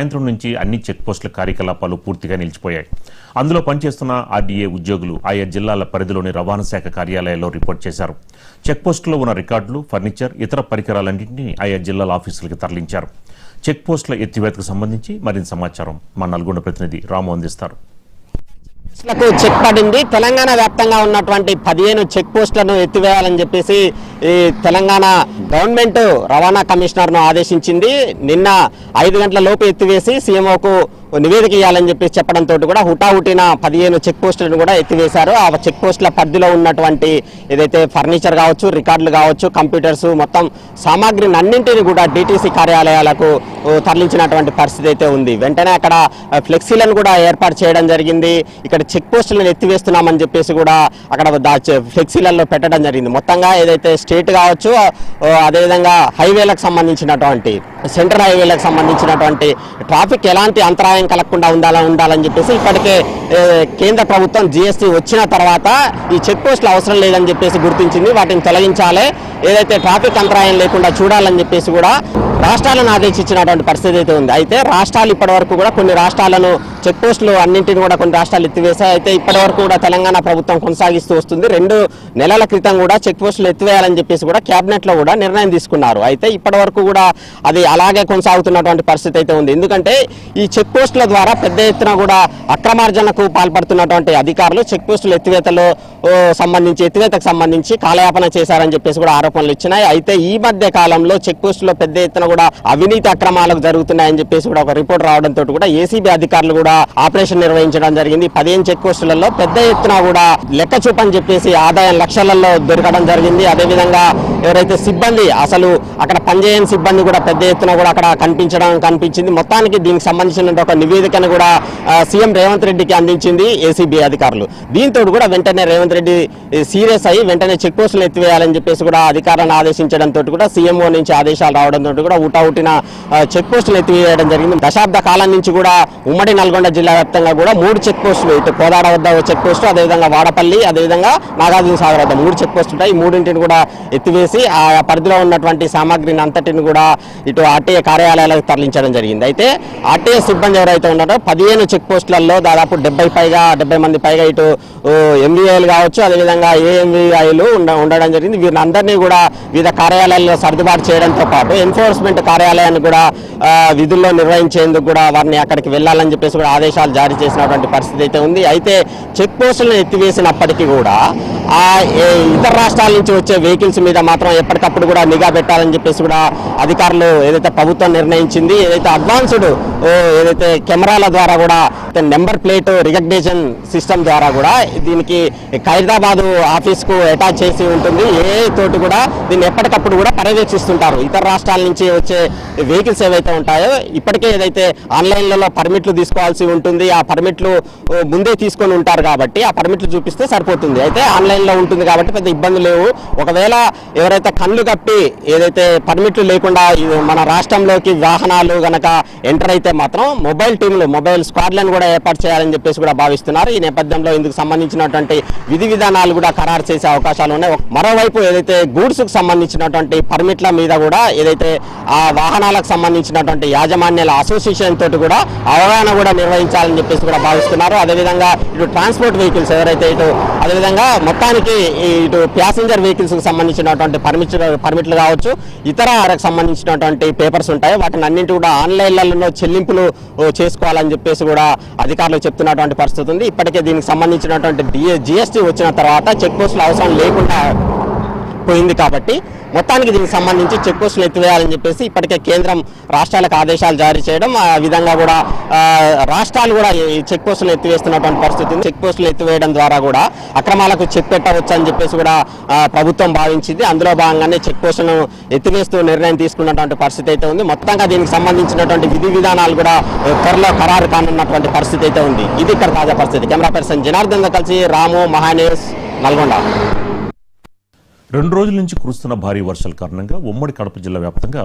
సాయంత్రం నుంచి అన్ని చెక్ పోస్టుల కార్యకలాపాలు పూర్తిగా నిలిచిపోయాయి. అందులో పనిచేస్తున్న ఆర్డీఏ ఉద్యోగులు ఆయా జిల్లాల పరిధిలోని రవాణా శాఖ కార్యాలయాల్లో రిపోర్ట్ చేశారు. చెక్ పోస్టులో ఉన్న రికార్డులు, ఫర్నిచర్, ఇతర పరికరాలన్నింటినీ ఆయా జిల్లాల ఆఫీసులకు తరలించారు. చెక్ పోస్టుల ఎత్తివేతకు సంబంధించి మరింత సమాచారం మా నల్గొండ ప్రతినిధి రాము అందిస్తారు. చెక్ పడింది. తెలంగాణ వ్యాప్తంగా ఉన్నటువంటి 15 చెక్ పోస్టులను ఎత్తివేయాలని చెప్పేసి ఈ తెలంగాణ గవర్నమెంట్ రవాణా కమిషనర్ను ఆదేశించింది. నిన్న 5 గంటల లోపు ఎత్తివేసి సీఎంఓకు నివేదిక ఇవ్వాలని చెప్పేసి చెప్పడంతో కూడా హుటాహుటిన 15 చెక్ పోస్టులను కూడా ఎత్తివేశారు. ఆ చెక్ పోస్టుల పరిధిలో ఉన్నటువంటి ఏదైతే ఫర్నిచర్ కావచ్చు, రికార్డులు కావచ్చు, కంప్యూటర్స్, మొత్తం సామాగ్రిని అన్నింటినీ కూడా డీటీసీ కార్యాలయాలకు తరలించినటువంటి పరిస్థితి అయితే ఉంది. వెంటనే అక్కడ ఫ్లెక్సీలను కూడా ఏర్పాటు చేయడం జరిగింది. ఇక్కడ చెక్ పోస్టులను ఎత్తివేస్తున్నామని చెప్పేసి కూడా అక్కడ ఫ్లెక్సీలలో పెట్టడం జరిగింది. మొత్తంగా ఏదైతే స్టేట్ కావచ్చు, అదేవిధంగా హైవేలకు సంబంధించినటువంటి సెంట్రల్ హైవేలకు సంబంధించినటువంటి ట్రాఫిక్ ఎలాంటి అంతరాయం కలగకుండా ఉండాలని చెప్పేసి ఇప్పటికే కేంద్ర ప్రభుత్వం జీఎస్టీ వచ్చిన తర్వాత ఈ చెక్ పోస్టులు అవసరం లేదని చెప్పేసి గుర్తించింది. వాటిని తొలగించాలి, ఏదైతే ట్రాఫిక్ అంతరాయం లేకుండా చూడాలని చెప్పేసి కూడా రాష్ట్రాలను ఆదేశించినటువంటి పరిస్థితి అయితే ఉంది. అయితే రాష్ట్రాలు ఇప్పటి వరకు కూడా కొన్ని రాష్ట్రాలను చెక్ పోస్టులు అన్నింటినీ కూడా కొన్ని రాష్ట్రాలు ఎత్తివేశాయి. అయితే ఇప్పటి వరకు కూడా తెలంగాణ ప్రభుత్వం కొనసాగిస్తూ వస్తుంది. 2 నెలల క్రితం కూడా చెక్ పోస్టులు ఎత్తివేయాలని చెప్పేసి కూడా కేబినెట్ లో కూడా నిర్ణయం తీసుకున్నారు. అయితే ఇప్పటి వరకు కూడా అది అలాగే కొనసాగుతున్నటువంటి పరిస్థితి అయితే ఉంది. ఎందుకంటే ఈ చెక్ పోస్టుల ద్వారా పెద్ద ఎత్తున కూడా అక్రమార్జనకు పాల్పడుతున్నటువంటి అధికారులు చెక్ పోస్టుల ఎత్తివేతకు సంబంధించి కాలయాపన చేశారని చెప్పేసి కూడా ఆరోపణలు ఇచ్చినాయి. అయితే ఈ మధ్య కాలంలో చెక్ పోస్టులో పెద్ద ఎత్తున కూడా అవినీతి అక్రమాలకు జరుగుతున్నాయని చెప్పేసి కూడా ఒక రిపోర్ట్ రావడంతో కూడా ఏసీబీ అధికారులు కూడా ఆపరేషన్ నిర్వహించడం జరిగింది. 15 చెక్ పోస్టులలో పెద్ద ఎత్తున కూడా లెక్క చూపని చెప్పేసి ఆదాయం లక్షలలో దొరకడం జరిగింది. అదేవిధంగా ఎవరైతే సిబ్బంది అసలు అక్కడ పనిచేయని సిబ్బంది కూడా పెద్ద ఎత్తున కూడా అక్కడ కనిపించింది. మొత్తానికి దీనికి సంబంధించిన ఒక నివేదికను కూడా సీఎం రేవంత్ రెడ్డికి అందించింది ఏసీబీ అధికారులు. దీంతో కూడా వెంటనే రేవంత్ రెడ్డి సీరియస్ అయ్యి వెంటనే చెక్ పోస్టులు ఎత్తివేయాలని చెప్పేసి కూడా అధికారులను ఆదేశించడంతో కూడా సీఎంఓ నుంచి ఆదేశాలు రావడంతో కూడా ఊటావుటిన చెక్ పోస్టులు ఎత్తివేయడం జరిగింది. దశాబ్ద కాలం నుంచి కూడా ఉమ్మడి నల్గొండ జిల్లా వ్యాప్తంగా కూడా 3 చెక్ పోస్టులు, ఇటు కోదాడ వద్ద చెక్ పోస్టు, అదేవిధంగా వాడపల్లి, అదేవిధంగా నాగార్జున సాగర్ వద్ద 3 చెక్ పోస్టులు ఉంటాయి. ఈ 3ంటిని కూడా ఎత్తివేసి ఆ పరిధిలో ఉన్నటువంటి సామాగ్రిని అంతటిని కూడా ఇటు ఆర్టీఏ కార్యాలయాలకు తరలించడం జరిగింది. అయితే ఆర్టీఏ సిబ్బంది ఎవరైతే ఉన్నారో 15 చెక్ పోస్టులలో దాదాపు 70 మంది పైగా ఇటు ఎంవీఐలు కావచ్చు, అదేవిధంగా ఏఎంవీఐలు ఉండడం జరిగింది. వీరందరినీ కూడా వివిధ కార్యాలయాల్లో సర్దుబాటు చేయడంతో పాటు ఎన్ఫోర్స్మెంట్ కార్యాలయాన్ని కూడా విధుల్లో నిర్వహించేందుకు కూడా వారిని అక్కడికి వెళ్లాలని చెప్పేసి కూడా ఆదేశాలు జారీ చేసినటువంటి పరిస్థితి అయితే ఉంది. అయితే చెక్ పోస్టులను ఎత్తివేసినప్పటికీ కూడా ఆ ఇతర రాష్ట్రాల నుంచి వచ్చే వెహికల్స్ మీద మాత్రం ఎప్పటికప్పుడు కూడా నిఘా పెట్టాలని చెప్పేసి కూడా అధికారులు ఏదైతే ప్రభుత్వం నిర్ణయించింది. ఏదైతే అడ్వాన్స్డ్ ఏదైతే కెమెరాల ద్వారా కూడా నెంబర్ ప్లేట్ రికగ్నిషన్ సిస్టమ్ ద్వారా కూడా దీనికి ఖైరదాబాద్ ఆఫీస్కు అటాచ్ చేసి ఉంటుంది. తోటి కూడా దీన్ని ఎప్పటికప్పుడు కూడా పర్యవేక్షిస్తుంటారు. ఇతర రాష్ట్రాల నుంచి వచ్చే వెహికల్స్ ఏవైతే ఉంటాయో ఇప్పటికే ఏదైతే ఆన్లైన్లలో పర్మిట్లు తీసుకోవాల్సి ఉంటుంది. ఆ పర్మిట్లు ముందే తీసుకొని ఉంటారు కాబట్టి ఆ పర్మిట్లు చూపిస్తే సరిపోతుంది. అయితే ఆన్లైన్లో ఉంటుంది కాబట్టి పెద్ద ఇబ్బంది లేవు. ఒకవేళ ఎవరైతే కళ్ళు కప్పి ఏదైతే పర్మిట్లు లేకుండా మన రాష్ట్రంలోకి వాహనాలు గనక ఎంటర్ అయితే మాత్రం మొబైల్ స్క్వాడ్లను కూడా ఏర్పాటు చేయాలని చెప్పేసి కూడా భావిస్తున్నారు. ఈ నేపథ్యంలో ఇందుకు సంబంధించినటువంటి విధి విధానాలు కూడా ఖరారు చేసే అవకాశాలు ఉన్నాయి. మరోవైపు ఏదైతే గూడ్స్ కు సంబంధించినటువంటి పర్మిట్ల మీద కూడా ఏదైతే ఆ వాహనాలకు సంబంధించినటువంటి యాజమాన్యాల అసోసియేషన్ తోటి కూడా అవగాహన కూడా నిర్వహించాలని చెప్పేసి కూడా భావిస్తున్నారు. అదేవిధంగా ఇటు ట్రాన్స్పోర్ట్ వెహికల్స్ ఎవరైతే అదేవిధంగా మొత్తానికి ఇటు ప్యాసింజర్ వెహికల్స్ కు సంబంధించినటువంటి పర్మిట్లు కావచ్చు, ఇతర సంబంధించినటువంటి పేపర్స్ ఉంటాయి, వాటిని అన్నింటి కూడా ఆన్లైన్లలో చెల్లింపులు చేసుకోవాలని చెప్పేసి కూడా అధికారులు చెప్తున్నటువంటి పరిస్థితి ఉంది. ఇప్పటికే దీనికి సంబంధించినటువంటి జీఎస్టీ వచ్చిన తర్వాత చెక్ పోస్టులు అవసరం లేకుండా పోయింది కాబట్టి మొత్తానికి దీనికి సంబంధించి చెక్ పోస్టులు ఎత్తివేయాలని చెప్పేసి ఇప్పటికే కేంద్రం రాష్ట్రాలకు ఆదేశాలు జారీ చేయడం, ఆ విధంగా కూడా రాష్ట్రాలు కూడా ఈ చెక్ పోస్టులు ఎత్తివేస్తున్నటువంటి పరిస్థితి ఉంది. చెక్ పోస్టులు ఎత్తివేయడం ద్వారా కూడా అక్రమాలకు చెక్ పెట్టవచ్చు అని చెప్పేసి కూడా ప్రభుత్వం భావించింది. అందులో భాగంగానే చెక్ పోస్టులను ఎత్తివేస్తూ నిర్ణయం తీసుకున్నటువంటి పరిస్థితి అయితే ఉంది. మొత్తంగా దీనికి సంబంధించినటువంటి విధి విధానాలు కూడా త్వరలో ఖరారు కానున్నటువంటి పరిస్థితి అయితే ఉంది. ఇది ఇక్కడ తాజా పరిస్థితి. కెమెరా పర్సన్ జనార్దన్తో కలిసి రాము, మహాన్యూస్, నల్గొండ. 2 రోజుల నుంచి కురుస్తున్న భారీ వర్షాల కారణంగా ఉమ్మడి కడప జిల్లా వ్యాప్తంగా